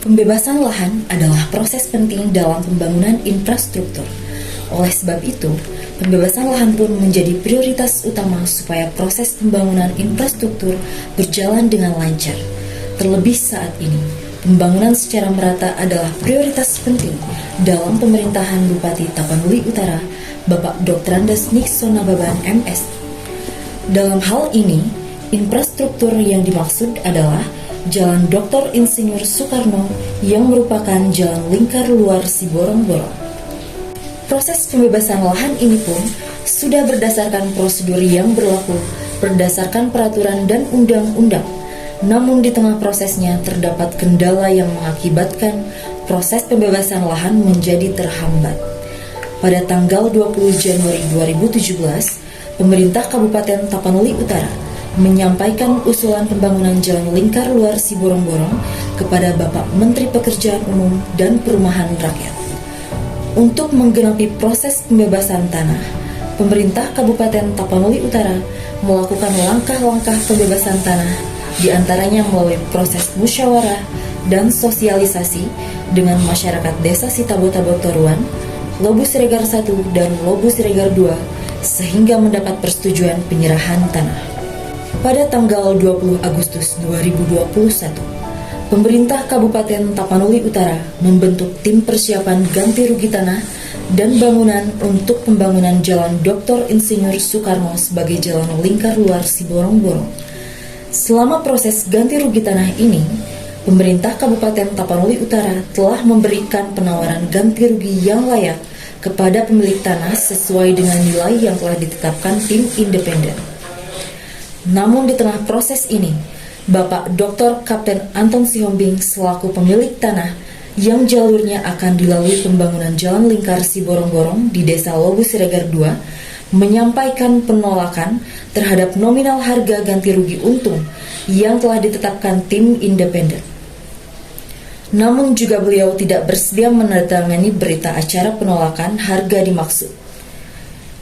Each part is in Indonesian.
Pembebasan lahan adalah proses penting dalam pembangunan infrastruktur. Oleh sebab itu, pembebasan lahan pun menjadi prioritas utama supaya proses pembangunan infrastruktur berjalan dengan lancar. Terlebih saat ini, pembangunan secara merata adalah prioritas penting dalam pemerintahan Bupati Tapanuli Utara, Bapak Dr. Andes Nixon Nababan MS. Dalam hal ini, infrastruktur yang dimaksud adalah Jalan Dr. Insinyur Soekarno yang merupakan jalan lingkar luar Siborong-Borong. Proses pembebasan lahan ini pun sudah berdasarkan prosedur yang berlaku berdasarkan peraturan dan undang-undang. Namun di tengah prosesnya terdapat kendala yang mengakibatkan proses pembebasan lahan menjadi terhambat. Pada tanggal 20 Januari 2017, pemerintah Kabupaten Tapanuli Utara menyampaikan usulan pembangunan jalan lingkar luar Siborong-Borong kepada Bapak Menteri Pekerjaan Umum dan Perumahan Rakyat. Untuk menggenapi proses pembebasan tanah, pemerintah Kabupaten Tapanuli Utara melakukan langkah-langkah pembebasan tanah, di antaranya melalui proses musyawarah dan sosialisasi dengan masyarakat Desa Sitabo-Tabo Toruan, Lobu Siregar 1 dan Lobu Siregar 2, sehingga mendapat persetujuan penyerahan tanah. Pada tanggal 20 Agustus 2021, pemerintah Kabupaten Tapanuli Utara membentuk tim persiapan ganti rugi tanah dan bangunan untuk pembangunan Jalan Dr. Insinyur Soekarno sebagai jalan lingkar luar Siborong-Borong. Selama proses ganti rugi tanah ini, pemerintah Kabupaten Tapanuli Utara telah memberikan penawaran ganti rugi yang layak kepada pemilik tanah sesuai dengan nilai yang telah ditetapkan tim independen. Namun di tengah proses ini, Bapak Dr. Kapten Anton Sihombing selaku pemilik tanah yang jalurnya akan dilalui pembangunan jalan lingkar Siborong-Borong di Desa Lobu Siregar 2 menyampaikan penolakan terhadap nominal harga ganti rugi untung yang telah ditetapkan tim independen. Namun juga beliau tidak bersedia menandatangani berita acara penolakan harga dimaksud.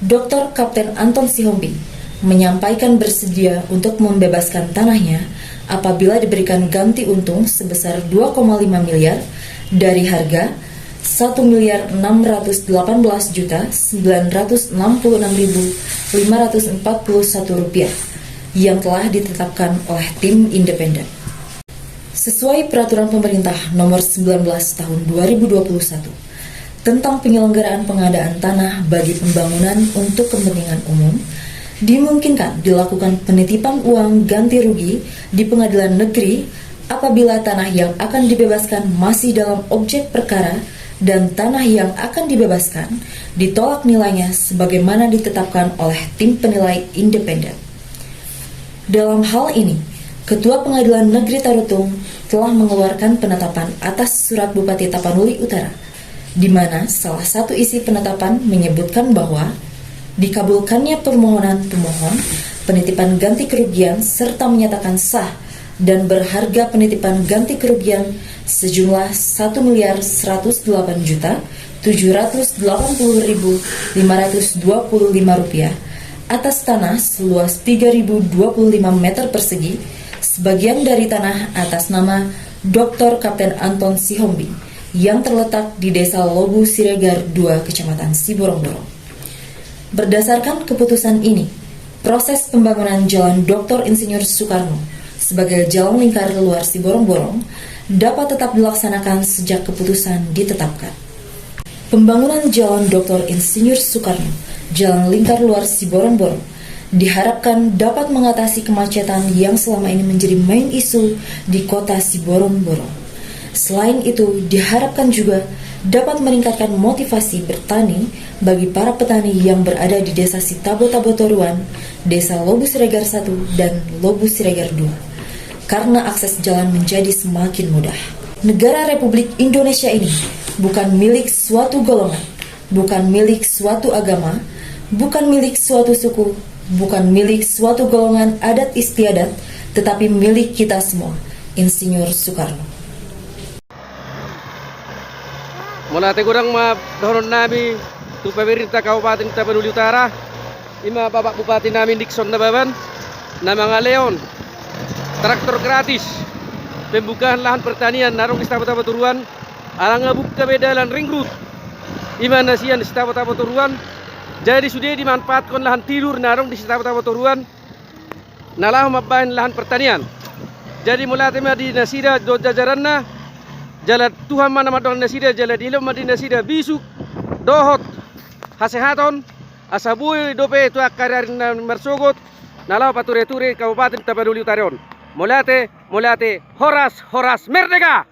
Dr. Kapten Anton Sihombing menyampaikan bersedia untuk membebaskan tanahnya apabila diberikan ganti untung sebesar 2,5 miliar dari harga 1.618.966.541 rupiah yang telah ditetapkan oleh tim independen. Sesuai peraturan pemerintah nomor 19 tahun 2021 tentang penyelenggaraan pengadaan tanah bagi pembangunan untuk kepentingan umum, dimungkinkan dilakukan penitipan uang ganti rugi di pengadilan negeri apabila tanah yang akan dibebaskan masih dalam objek perkara dan tanah yang akan dibebaskan ditolak nilainya sebagaimana ditetapkan oleh tim penilai independen. Dalam hal ini, Ketua Pengadilan Negeri Tarutung telah mengeluarkan penetapan atas surat Bupati Tapanuli Utara, di mana salah satu isi penetapan menyebutkan bahwa dikabulkannya permohonan pemohon penitipan ganti kerugian serta menyatakan sah dan berharga penitipan ganti kerugian sejumlah 1.780.525 rupiah atas tanah seluas 3.025 meter persegi, sebagian dari tanah atas nama Dr. Kapten Anton Sihombing yang terletak di Desa Lobu Siregar 2, Kecamatan Siborong-Borong. Berdasarkan keputusan ini, proses pembangunan Jalan Dr. Insinyur Soekarno sebagai jalan lingkar luar Siborong-Borong dapat tetap dilaksanakan sejak keputusan ditetapkan. Pembangunan Jalan Dr. Insinyur Soekarno, jalan lingkar luar Siborong-Borong, diharapkan dapat mengatasi kemacetan yang selama ini menjadi main isu di kota Siborong-Borong. Selain itu, diharapkan juga dapat meningkatkan motivasi bertani bagi para petani yang berada di Desa Sitabo-Tabo Toruan, Desa Lobu Siregar 1 dan Lobu Siregar 2, karena akses jalan menjadi semakin mudah. Negara Republik Indonesia ini bukan milik suatu golongan, bukan milik suatu agama, bukan milik suatu suku, bukan milik suatu golongan adat istiadat, tetapi milik kita semua, Insinyur Soekarno. Monate kurang dohon nami tu pemerintah Kabupaten Tapanuli Utara, ima Bapak Bupati nami Nixon Nababan, nama ngaleon traktor gratis pembukaan lahan pertanian narong di Tapa Turuan alanga buka bedalan ring road iman nasian di Tapa Turuan. Jadi sudah dimanfaatkan lahan tidur narong di Tapa Turuan nalah mabain lahan pertanian. Jadi mulai tema di nasida do jajaranna jala Tuhan mana madon nasida jala di ilmu di nasida bisuk dohot hasehaton asabui dope itu akarin mersogot nalah pature-ture Kabupaten Tapanuli Utara. Molate horas merdeka.